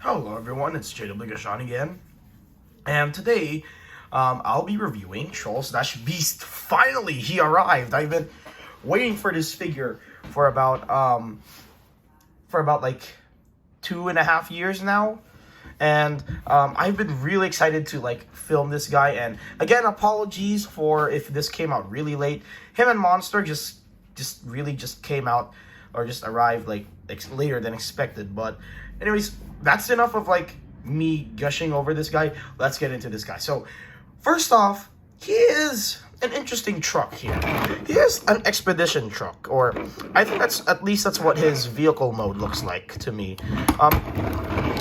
Hello everyone, it's JW again, and today I'll be reviewing Troll/Beast. Finally, he arrived. I've been waiting for this figure for about like 2.5 years now, and I've been really excited to film this guy. And again, apologies for if this came out really late. Him and Monster just really came out or just arrived later than expected. But anyways, that's enough of me gushing over this guy. Let's get into this guy. So first off, he is an interesting truck here. He is an expedition truck, or I think that's what his vehicle mode looks like to me.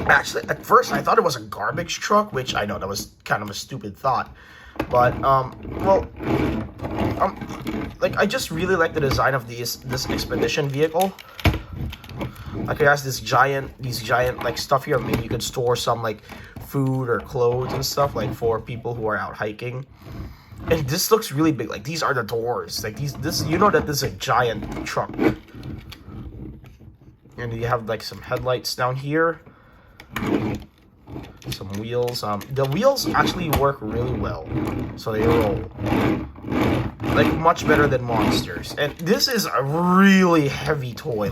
Actually, at first I thought it was a garbage truck, which I know that was kind of a stupid thought. But I just really like the design of this expedition vehicle. Like, it has these giant stuff here. Maybe you could store some food or clothes and stuff for people who are out hiking. And this looks really big. These are the doors. You know that this is a giant truck. And you have some headlights down here. Some wheels. The wheels actually work really well, so they roll much better than Monsters. And this is a really heavy toy.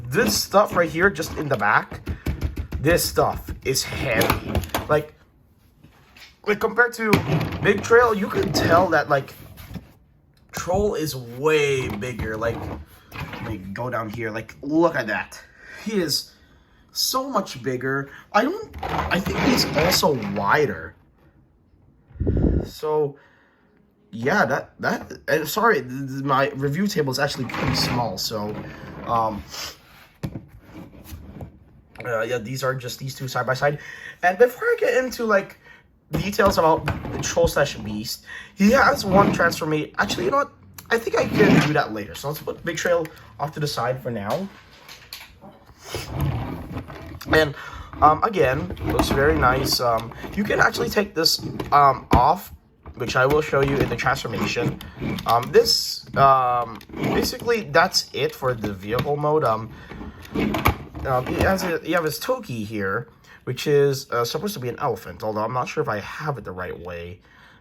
This stuff right here, just in the back, this stuff is heavy. Compared to Big Trail, you can tell that Troll is way bigger. Let me go down here. Look at that. He is so much bigger. I think he's also wider. So yeah, sorry, my review table is actually pretty small. So yeah, these are just these two side by side. And before I get into details about Troll/Beast, he has one transformation. Actually, you know what? I think I can do that later. So let's put Big Trail off to the side for now. And again, looks very nice. You can actually take this off, which I will show you in the transformation. Basically that's it for the vehicle mode. You have his Toki here, which is supposed to be an elephant, although I'm not sure if I have it the right way.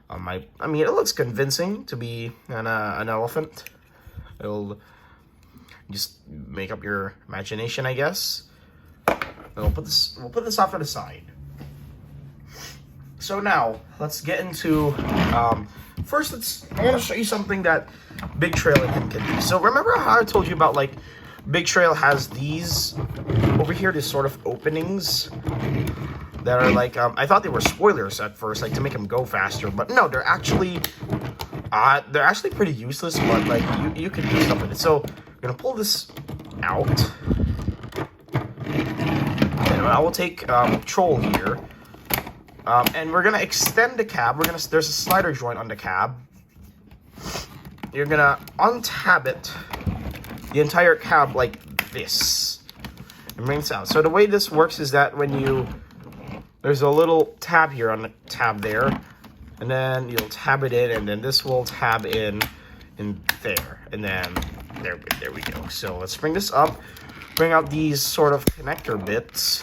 I mean, it looks convincing to be an elephant. It'll just make up your imagination, I guess. We'll put this off to the side. So now let's get into first. I want to show you something that Big Trail can do. So remember how I told you about Big Trail has these over here, these sort of openings that are I thought they were spoilers at first, to make him go faster, but no, they're actually pretty useless. But you can do stuff with it. So I'm gonna pull this out. I will take Troll here, and we're gonna extend the cab. There's a slider joint on the cab. You're gonna untab it, the entire cab like this, and bring this out. So the way this works is that there's a little tab here on the tab there, and then you'll tab it in, and then this will tab in there, and then there we go. So let's bring this up. Bring out these sort of connector bits,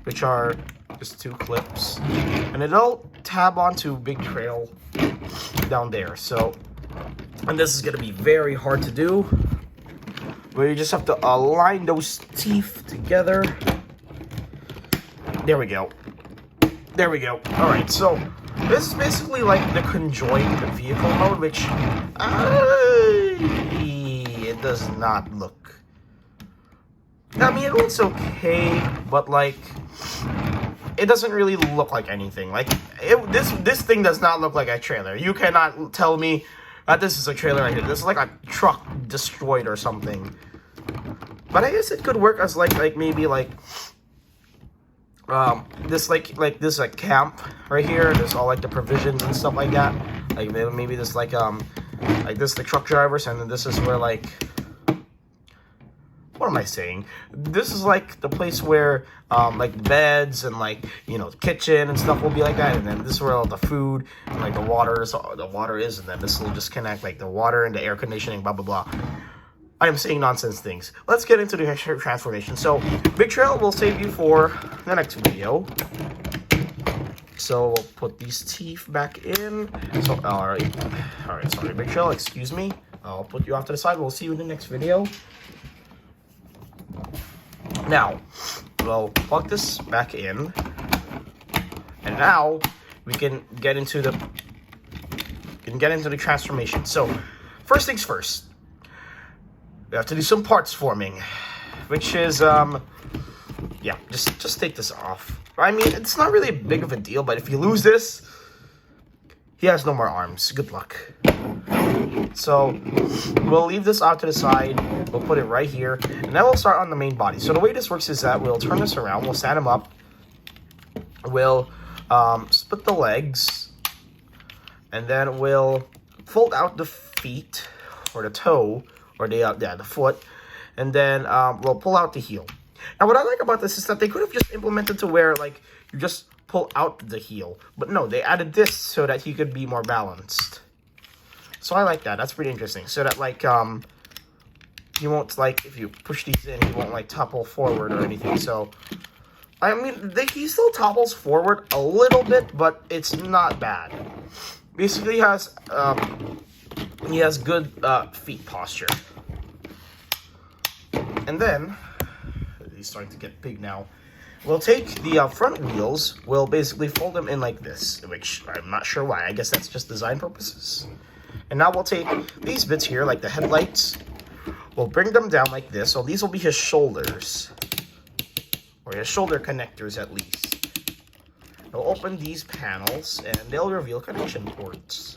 which are just two clips, and it'll tab onto Big Trail down there. So, and this is gonna be very hard to do, but you just have to align those teeth together. There we go. There we go. All right, so this is basically the Conjoint vehicle mode, which it does not look. I mean, it looks okay, but it doesn't really look like anything. This thing does not look like a trailer. You cannot tell me that this is a trailer right here. This is like a truck destroyed or something. But I guess it could work as maybe this this camp right here. There's all the provisions and stuff like that. Maybe this this the truck drivers, and then this is where what am I saying? This is the place where beds and the kitchen and stuff will be like that, and then this is where all the food and the water is, and then this will just connect the water and the air conditioning, blah blah blah. I am saying nonsense things. Let's get into the transformation. So, Big Trail will save you for the next video. So, we'll put these teeth back in. So, alright, sorry, Big Trail, excuse me. I'll put you off to the side. We'll see you in the next video. Now, we'll plug this back in. And now, we can get into the transformation. So, first things first. We have to do some parts forming, which is, yeah, just take this off. I mean, it's not really big of a deal, but if you lose this, he has no more arms. Good luck. So, we'll leave this out to the side. We'll put it right here, and then we'll start on the main body. So the way this works is that we'll turn this around, we'll stand him up, we'll split the legs, and then we'll fold out the feet, or the toe, or the foot, and then we'll pull out the heel. Now, what I like about this is that they could have just implemented to where, like, you just pull out the heel. But no, they added this so that he could be more balanced. So I like that. That's pretty interesting. So that, like, he won't, like, if you push these in, he won't, like, topple forward or anything. So, I mean, he still topples forward a little bit, but it's not bad. Basically, he has good feet posture. And then, he's starting to get big now. We'll take the front wheels, we'll basically fold them in like this, which I'm not sure why. I guess that's just design purposes. And now we'll take these bits here, like the headlights. We'll bring them down like this. So these will be his shoulders. Or his shoulder connectors, at least. We'll open these panels, and they'll reveal connection ports.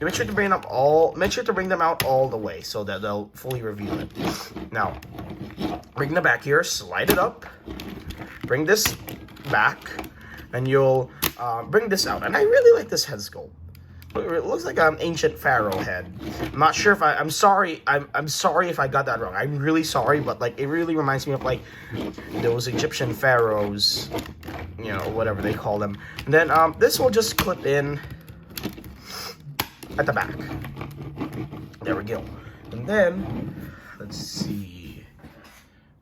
Make sure to bring them out all the way so that they'll fully reveal it. Now, bring the back here, slide it up, bring this back, and you'll bring this out. And I really like this head sculpt. It looks like an ancient pharaoh head. I'm not sure if I'm sorry. I'm sorry if I got that wrong. I'm really sorry, but like it really reminds me of like those Egyptian pharaohs, you know, whatever they call them. And then this will just clip in at the back. There we go. And then let's see.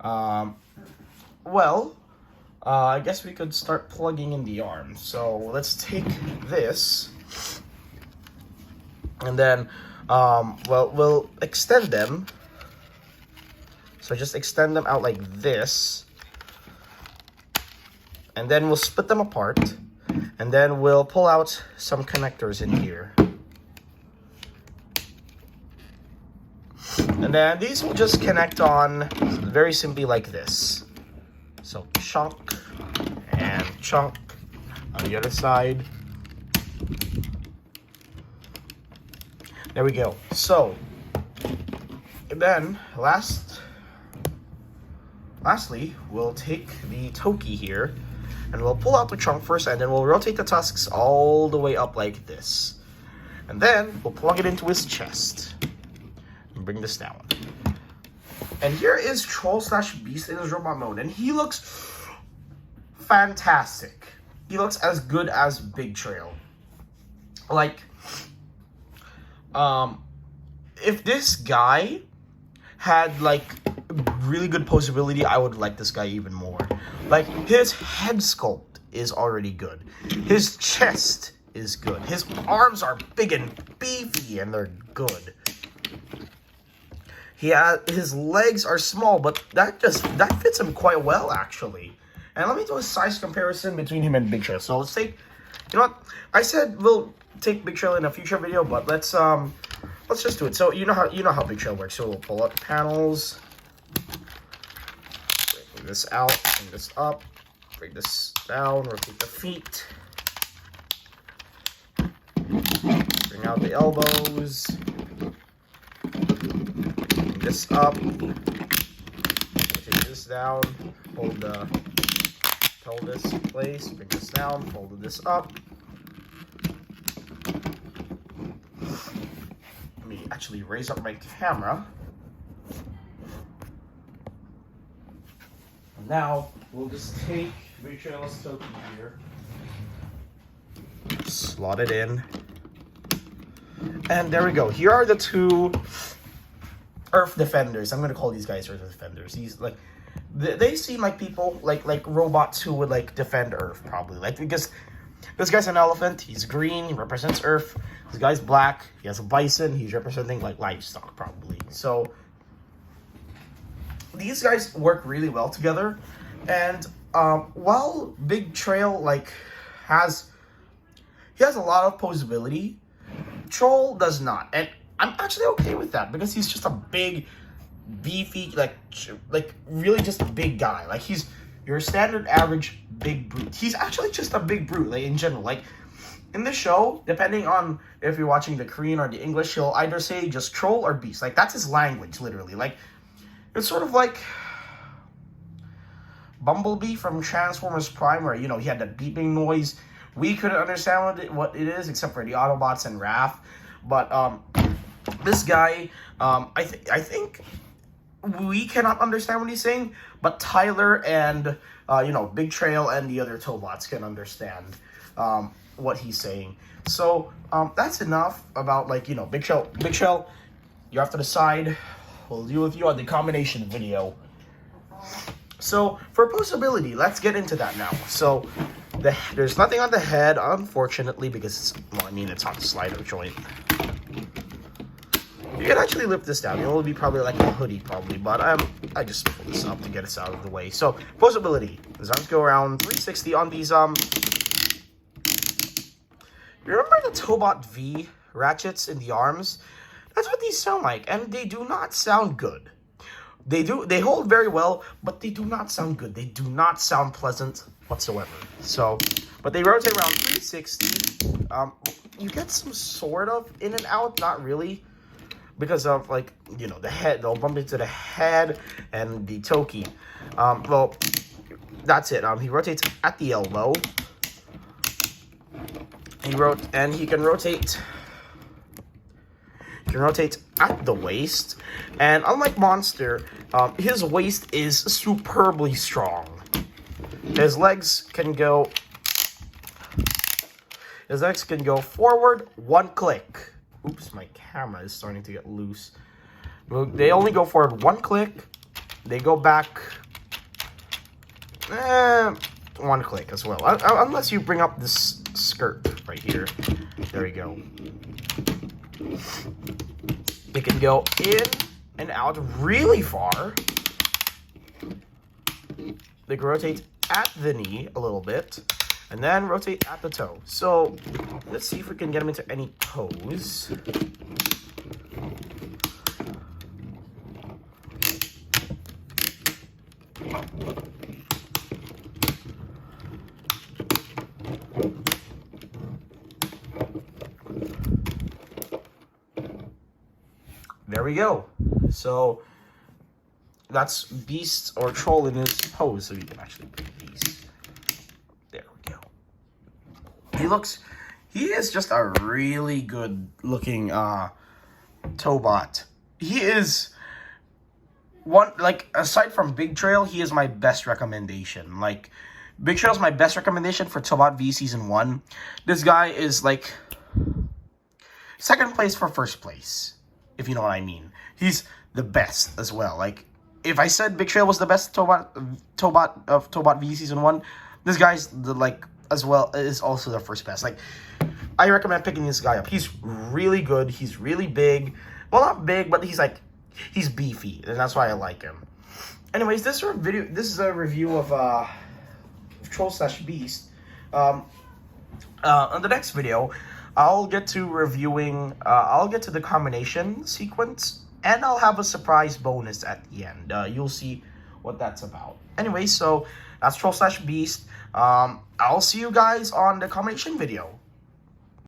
Well, I guess we could start plugging in the arms. So let's take this, and then we'll extend them. So just extend them out like this, and then we'll split them apart, and then we'll pull out some connectors in here. And then these will just connect on very simply like this. So chunk and chunk on the other side. There we go. So, and then lastly, we'll take the Toki here, and we'll pull out the trunk first, and then we'll rotate the tusks all the way up like this. And then we'll plug it into his chest. Bring this down. And here is Troll/Beast in his robot mode, and he looks fantastic. He looks as good as Big Trail. Like, if this guy had like really good posability, I would like this guy even more. Like, his head sculpt is already good. His chest is good. His arms are big and beefy, and they're good. His legs are small, but that fits him quite well, actually. And let me do a size comparison between him and Big Trail. So let's take, you know what? I said we'll take Big Trail in a future video, but let's just do it. So you know how Big Trail works. So we'll pull up panels, bring this out, bring this up, bring this down, rotate the feet, bring out the elbows. This up, take this down, hold the pelvis in place, bring this down, fold this up. Let me actually raise up my camera. And now we'll just take Big Trail's Toki here, slot it in, And there we go. Here are the two Earth defenders. I'm gonna call these guys Earth defenders. These like they seem like people like robots who would like defend Earth probably. Like because this guy's an elephant. He's green. He represents Earth. This guy's black. He has a bison. He's representing like livestock probably. So these guys work really well together. And while Big Trail like he has a lot of posability, Troll does not, and I'm actually okay with that because he's just a big, beefy, like really just a big guy. Like he's your standard average big brute. He's actually just a big brute, like in general. Like in the show, depending on if you're watching the Korean or the English, he'll either say just troll or beast. Like that's his language, literally. Like it's sort of like Bumblebee from Transformers Prime, where, you know, he had that beeping noise. We couldn't understand what it is, except for the Autobots and Raph. But this guy, I think we cannot understand what he's saying, but Tyler and you know, Big Trail and the other Tobots can understand what he's saying. So that's enough about, like, you know, Big Trail. Big Trail, you're off to the side. We'll deal with you on the combination video. So for posability, let's get into that now. So there's nothing on the head, unfortunately, because it's, well, I mean, it's on the slider joint. You can actually lift this down. It'll be probably like a hoodie, probably, but I just pull this up to get us out of the way. So posability, the arms go around 360 on these. You remember the Tobot V ratchets in the arms? That's what these sound like, and they do not sound good. They hold very well, but they do not sound good. They do not sound pleasant whatsoever. So, but they rotate around 360. You get some sort of in and out, not really, because of, like, you know, the head. They'll bump into the head and the Toki. Well, that's it. He rotates at the elbow. He can rotate. You can rotate at the waist, and unlike Monster, his waist is superbly strong. His legs can go forward one click. Oops, my camera is starting to get loose. They only go forward one click. They go back one click as well, unless you bring up this skirt right here. There we go. It can go in and out really far. They can rotate at the knee a little bit, and then rotate at the toe. So let's see if we can get them into any pose. There we go. So that's Beast or Troll in his pose. So you can actually pick these. There we go. He is just a really good looking Tobot. He is one, like, aside from Big Trail, he is my best recommendation. Like, Big Trail's my best recommendation for Tobot V Season 1. This guy is like second place for first place, if you know what I mean. He's the best as well. Like, if I said Big Trail was the best Tobot V Season 1, this guy's as well is also the first best. Like, I recommend picking this guy up. He's really good. He's really big. Well, not big, but he's beefy, and that's why I like him. Anyways, this is a review of Troll/Beast. On the next video, I'll get to reviewing, I'll get to the combination sequence, and I'll have a surprise bonus at the end. You'll see what that's about. Anyway, so that's Troll/Beast. I'll see you guys on the combination video.